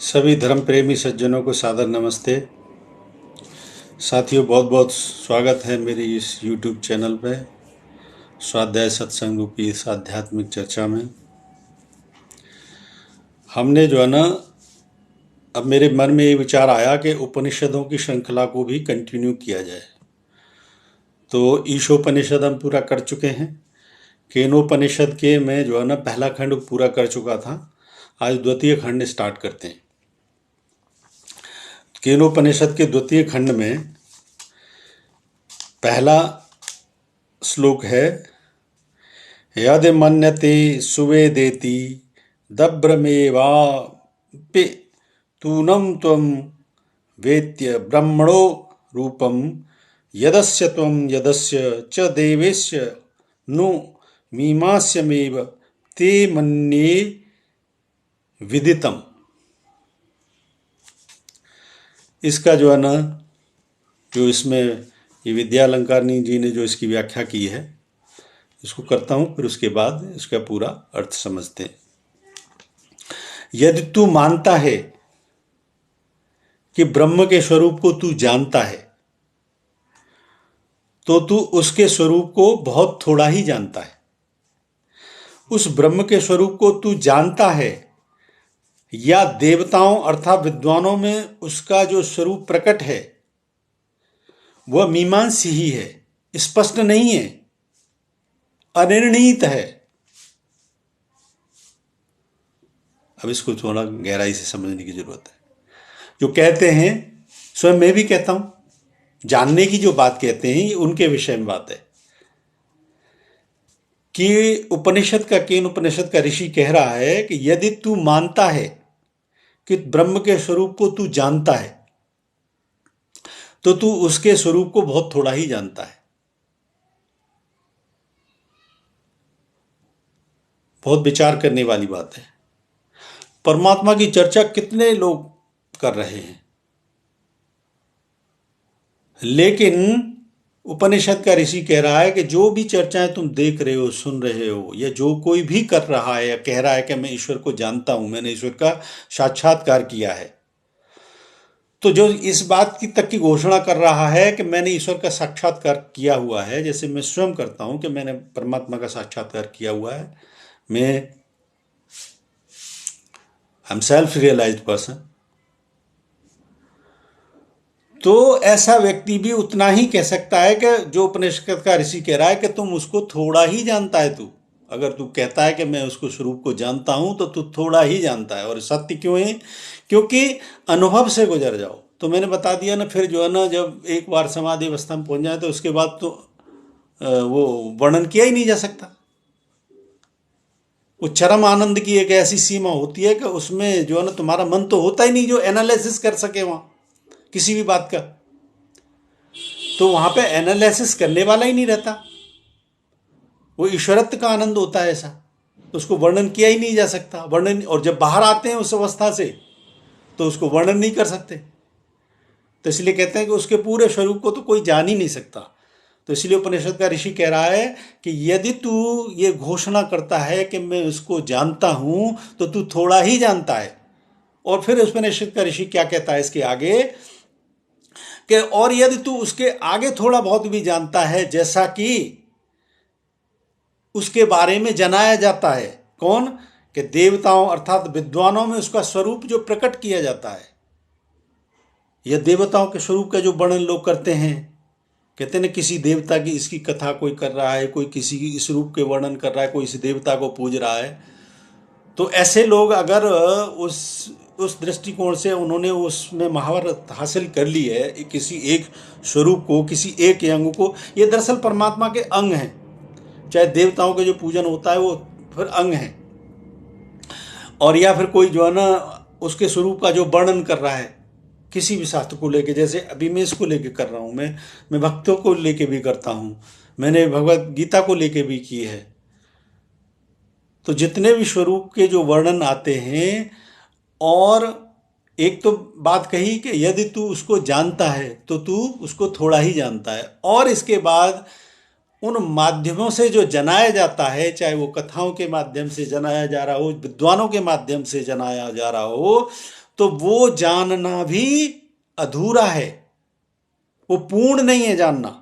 सभी धर्म प्रेमी सज्जनों को सादर नमस्ते। साथियों, बहुत बहुत स्वागत है मेरी इस YouTube चैनल पे स्वाध्याय सत्संग रूपी इस आध्यात्मिक चर्चा में। हमने जो है ना, अब मेरे मन में ये विचार आया कि उपनिषदों की श्रृंखला को भी कंटिन्यू किया जाए। तो ईशोपनिषद हम पूरा कर चुके हैं। केनोपनिषद के मैं जो है ना पहला खंड पूरा कर चुका था। आज द्वितीय खंड स्टार्ट करते हैं। केनोपनिषद के द्वितीय खंड में पहला श्लोक है, यद मन्यते सुवेदेति दब्रमेवापि तूनं त्वं वेत्य ब्रह्मणो रूपं यदस्य त्वं यदस्य च देवेस्य नु मीमांस्यमेव ते मन्ये विदितम्। इसका जो है ना, जो इसमें ये विद्यालंकारनी जी ने जो इसकी व्याख्या की है, इसको करता हूँ, फिर उसके बाद इसका पूरा अर्थ समझते हैं। यदि तू मानता है कि ब्रह्म के स्वरूप को तू जानता है, तो तू उसके स्वरूप को बहुत थोड़ा ही जानता है। उस ब्रह्म के स्वरूप को तू जानता है या देवताओं अर्थात विद्वानों में उसका जो स्वरूप प्रकट है वह मीमांस ही है, स्पष्ट नहीं है, अनिर्णीत है। अब इसको थोड़ा गहराई से समझने की जरूरत है। जो कहते हैं, स्वयं मैं भी कहता हूं, जानने की जो बात कहते हैं ये उनके विषय में बात है कि उपनिषद का केन उपनिषद का ऋषि कह रहा है कि यदि तू मानता है कि ब्रह्म के स्वरूप को तू जानता है, तो तू उसके स्वरूप को बहुत थोड़ा ही जानता है। बहुत विचार करने वाली बात है। परमात्मा की चर्चा कितने लोग कर रहे हैं, लेकिन उपनिषद का ऋषि कह रहा है कि जो भी चर्चाएं तुम देख रहे हो, सुन रहे हो, या जो कोई भी कर रहा है या कह रहा है कि मैं ईश्वर को जानता हूं, मैंने ईश्वर का साक्षात्कार किया है, तो जो इस बात की तक की घोषणा कर रहा है कि मैंने ईश्वर का साक्षात्कार किया हुआ है, जैसे मैं स्वयं करता हूं कि मैंने परमात्मा का साक्षात्कार किया हुआ है, मैं I am self realized person, तो ऐसा व्यक्ति भी उतना ही कह सकता है कि जो उपनिषद का ऋषि कह रहा है कि तुम उसको थोड़ा ही जानता है। तू अगर तू कहता है कि मैं उसको स्वरूप को जानता हूं, तो तू थोड़ा ही जानता है। और सत्य क्यों है? क्योंकि अनुभव से गुजर जाओ। तो मैंने बता दिया ना, फिर जो है ना, जब एक बार समाधि अवस्था में पहुंच जाए तो उसके बाद तो वो वर्णन किया ही नहीं जा सकता। वो चरम आनंद की एक ऐसी सीमा होती है कि उसमें जो है ना, तुम्हारा मन तो होता ही नहीं जो एनालिसिस कर सके वहां किसी भी बात का। तो वहां पे एनालिसिस करने वाला ही नहीं रहता। वो ईश्वरत्व का आनंद होता है ऐसा, तो उसको वर्णन किया ही नहीं जा सकता। वर्णन, और जब बाहर आते हैं उस अवस्था से तो उसको वर्णन नहीं कर सकते। तो इसलिए कहते हैं कि उसके पूरे स्वरूप को तो कोई जान ही नहीं सकता। तो इसलिए उपनिषद का ऋषि कह रहा है कि यदि तू ये घोषणा करता है कि मैं उसको जानता हूं, तो तू थोड़ा ही जानता है। और फिर उपनिषद का ऋषि क्या कहता है इसके आगे कि और यदि तू उसके आगे थोड़ा बहुत भी जानता है, जैसा कि उसके बारे में जनाया जाता है, कौन? कि देवताओं अर्थात विद्वानों में उसका स्वरूप जो प्रकट किया जाता है, या देवताओं के स्वरूप का जो वर्णन लोग करते हैं। कहते हैं ना, किसी देवता की इसकी कथा कोई कर रहा है, कोई किसी की इस रूप के वर्णन कर रहा है, कोई इस देवता को पूज रहा है। तो ऐसे लोग अगर उस दृष्टिकोण से उन्होंने उसमें महारत हासिल कर ली है किसी एक स्वरूप को, किसी एक अंग को, ये दरअसल परमात्मा के अंग हैं। चाहे देवताओं के जो पूजन होता है वो फिर अंग है, और या फिर कोई जो है ना उसके स्वरूप का जो वर्णन कर रहा है किसी भी शास्त्र को लेके, जैसे अभी मैं इसको लेके कर रहा हूँ, मैं भक्तों को लेके भी करता हूँ, मैंने भगवत गीता को लेके भी की है। तो जितने भी स्वरूप के जो वर्णन आते हैं, और एक तो बात कही कि यदि तू उसको जानता है तो तू उसको थोड़ा ही जानता है, और इसके बाद उन माध्यमों से जो जनाया जाता है, चाहे वो कथाओं के माध्यम से जनाया जा रहा हो, विद्वानों के माध्यम से जनाया जा रहा हो, तो वो जानना भी अधूरा है, वो पूर्ण नहीं है जानना।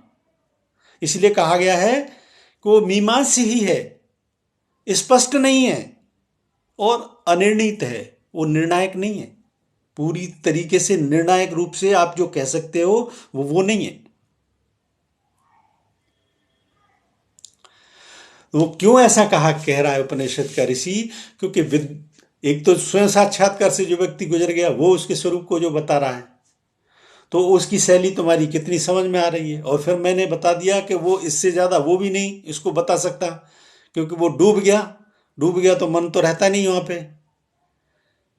इसलिए कहा गया है कि वो मीमांसी ही है, स्पष्ट नहीं है और अनिर्णित है, वो निर्णायक नहीं है। पूरी तरीके से निर्णायक रूप से आप जो कह सकते हो वो नहीं है। वो क्यों ऐसा कह रहा है उपनिषद का ऋषि? क्योंकि एक तो स्वयं साक्षात्कार से जो व्यक्ति गुजर गया वो उसके स्वरूप को जो बता रहा है, तो उसकी शैली तुम्हारी कितनी समझ में आ रही है। और फिर मैंने बता दिया कि वो इससे ज़्यादा वो भी नहीं इसको बता सकता, क्योंकि वो डूब गया तो मन तो रहता नहीं वहाँ पे।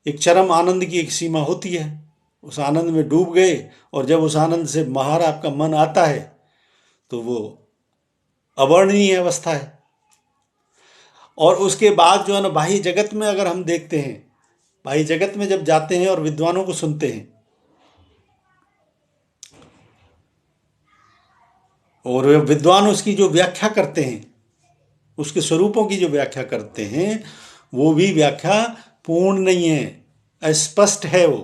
एक चरम आनंद की एक सीमा होती है, उस आनंद में डूब गए और जब उस आनंद से बाहर आपका मन आता है तो वो अवर्णनीय अवस्था है। और उसके बाद जो है ना बाह्य जगत में अगर हम देखते हैं, बाह्य जगत में जब जाते हैं और विद्वानों को सुनते हैं और विद्वान उसकी जो व्याख्या करते हैं, उसके स्वरूपों की जो व्याख्या करते हैं, वो भी व्याख्या पूर्ण नहीं है, अस्पष्ट है वो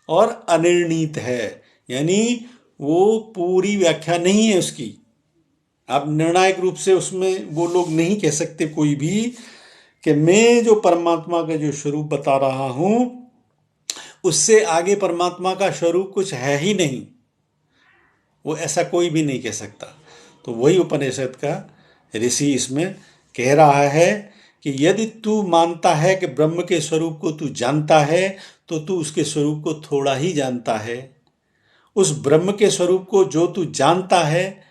और अनिर्णीत है। यानी वो पूरी व्याख्या नहीं है उसकी। आप निर्णायक रूप से उसमें वो लोग नहीं कह सकते कोई भी कि मैं जो परमात्मा का जो स्वरूप बता रहा हूं उससे आगे परमात्मा का स्वरूप कुछ है ही नहीं, वो ऐसा कोई भी नहीं कह सकता। तो वही उपनिषद का ऋषि इसमें कह रहा है कि यदि तू मानता है कि ब्रह्म के स्वरूप को तू जानता है तो तू उसके स्वरूप को थोड़ा ही जानता है। उस ब्रह्म के स्वरूप को जो तू जानता है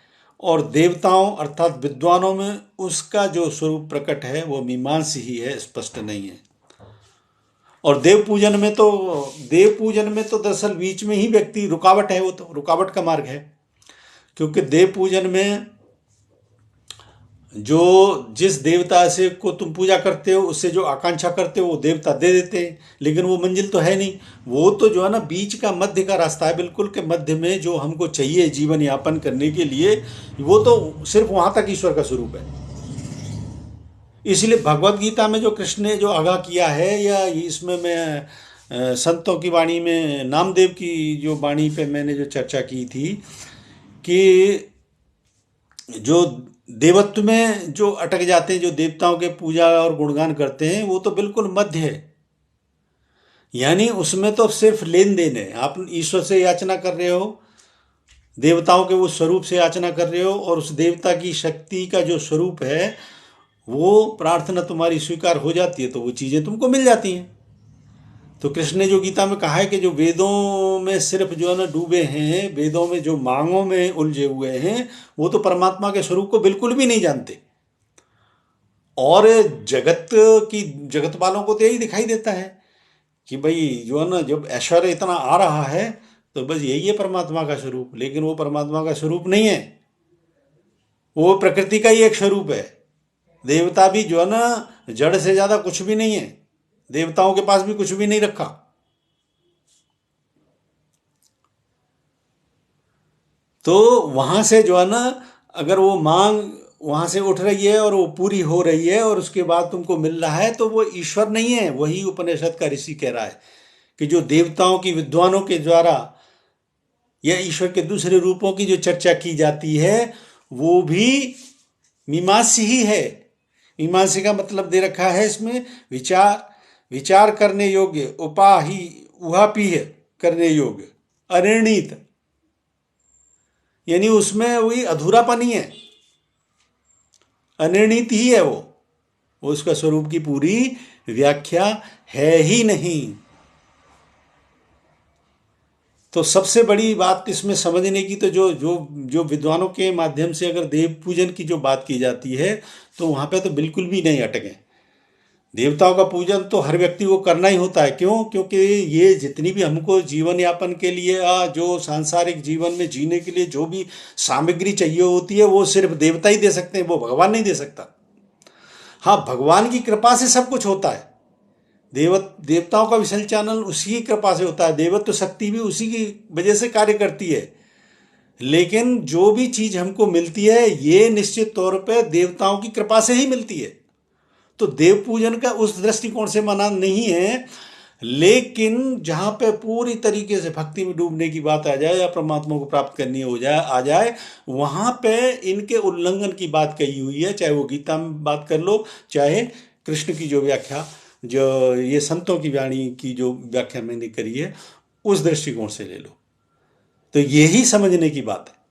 और देवताओं अर्थात विद्वानों में उसका जो स्वरूप प्रकट है वो मीमांसी ही है, स्पष्ट नहीं है। और देव पूजन में तो दरअसल बीच में ही व्यक्ति रुकावट है, वो तो रुकावट का मार्ग है। क्योंकि देव पूजन में जो जिस देवता से को तुम पूजा करते हो उससे जो आकांक्षा करते हो वो देवता दे देते हैं, लेकिन वो मंजिल तो है नहीं। वो तो जो है ना बीच का मध्य का रास्ता है, बिल्कुल के मध्य में जो हमको चाहिए जीवन यापन करने के लिए, वो तो सिर्फ वहां तक ईश्वर का स्वरूप है। इसलिए भगवत गीता में जो कृष्ण ने जो आगाह किया है, या इसमें मैं संतों की वाणी में नामदेव की जो वाणी पे मैंने जो चर्चा की थी कि जो देवत्व में जो अटक जाते हैं, जो देवताओं के पूजा और गुणगान करते हैं, वो तो बिल्कुल मध्य है। यानी उसमें तो सिर्फ लेन देन है, आप ईश्वर से याचना कर रहे हो, देवताओं के वो स्वरूप से याचना कर रहे हो और उस देवता की शक्ति का जो स्वरूप है वो प्रार्थना तुम्हारी स्वीकार हो जाती है तो वो चीज़ें तुमको मिल जाती हैं। तो कृष्ण ने जो गीता में कहा है कि जो वेदों में सिर्फ जो है ना डूबे हैं, वेदों में जो मांगों में उलझे हुए हैं, वो तो परमात्मा के स्वरूप को बिल्कुल भी नहीं जानते। और जगत वालों को तो यही दिखाई देता है कि भाई जो है ना जब ऐश्वर्य इतना आ रहा है तो बस यही है परमात्मा का स्वरूप, लेकिन वो परमात्मा का स्वरूप नहीं है, वो प्रकृति का ही एक स्वरूप है। देवता भी जो है ना जड़ से ज्यादा कुछ भी नहीं है, देवताओं के पास भी कुछ भी नहीं रखा। तो वहां से जो है ना अगर वो मांग वहां से उठ रही है और वो पूरी हो रही है और उसके बाद तुमको मिल रहा है तो वो ईश्वर नहीं है। वही उपनिषद का ऋषि कह रहा है कि जो देवताओं की विद्वानों के द्वारा या ईश्वर के दूसरे रूपों की जो चर्चा की जाती है वो भी मीमांसी ही है। मीमांसी का मतलब दे रखा है इसमें विचार करने योग्य, उपाही उहापीह करने योग्य, अनिर्णीत, यानी उसमें वही अधूरापन ही है, अनिर्णीत ही है वो उसका स्वरूप की पूरी व्याख्या है ही नहीं। तो सबसे बड़ी बात इसमें समझने की तो जो विद्वानों के माध्यम से अगर देव पूजन की जो बात की जाती है तो वहां पे तो बिल्कुल भी नहीं अटके। देवताओं का पूजन तो हर व्यक्ति को करना ही होता है। क्यों? क्योंकि ये जितनी भी हमको जीवन यापन के लिए जो सांसारिक जीवन में जीने के लिए जो भी सामग्री चाहिए होती है वो सिर्फ देवता ही दे सकते हैं, वो भगवान नहीं दे सकता। हाँ, भगवान की कृपा से सब कुछ होता है, देवताओं का विसंचालन उसी की कृपा से होता है, देवत्व शक्ति भी उसी की वजह से कार्य करती है। लेकिन जो भी चीज हमको मिलती है ये निश्चित तौर पे देवताओं की कृपा से ही मिलती है। तो देव पूजन का उस दृष्टिकोण से माना नहीं है, लेकिन जहाँ पे पूरी तरीके से भक्ति में डूबने की बात आ जाए या परमात्मा को प्राप्त करनी आ जाए वहाँ पे इनके उल्लंघन की बात कही हुई है। चाहे वो गीता में बात कर लो, चाहे कृष्ण की जो व्याख्या, जो ये संतों की वाणी की जो व्याख्या मैंने करी है, उस दृष्टिकोण से ले लो, तो यही समझने की बात है।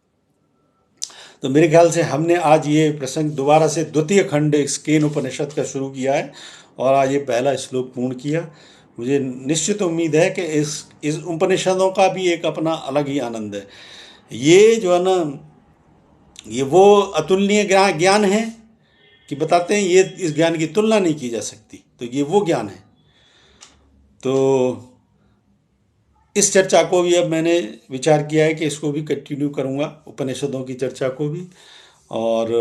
तो मेरे ख्याल से हमने आज ये प्रसंग दोबारा से द्वितीय खंड इस केन उपनिषद का शुरू किया है और आज ये पहला श्लोक पूर्ण किया। मुझे निश्चित उम्मीद है कि इस उपनिषदों का भी एक अपना अलग ही आनंद है। ये जो है ना, ये वो अतुलनीय ज्ञान है कि बताते हैं ये इस ज्ञान की तुलना नहीं की जा सकती, तो ये वो ज्ञान है। तो इस चर्चा को भी अब मैंने विचार किया है कि इसको भी कंटिन्यू करूँगा, उपनिषदों की चर्चा को भी, और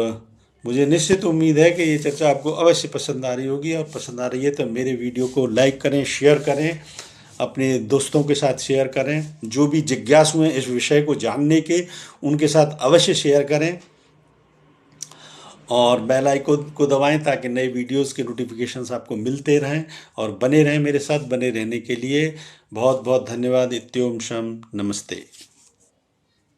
मुझे निश्चित उम्मीद है कि ये चर्चा आपको अवश्य पसंद आ रही होगी। और पसंद आ रही है तो मेरे वीडियो को लाइक करें, शेयर करें, अपने दोस्तों के साथ शेयर करें, जो भी जिज्ञासु हैं इस विषय को जानने के उनके साथ अवश्य शेयर करें, और बेल आइकन को दबाएं ताकि नए वीडियोस के नोटिफिकेशंस आपको मिलते रहें। और बने रहें मेरे साथ। बने रहने के लिए बहुत बहुत धन्यवाद। इत्योम शम, नमस्ते।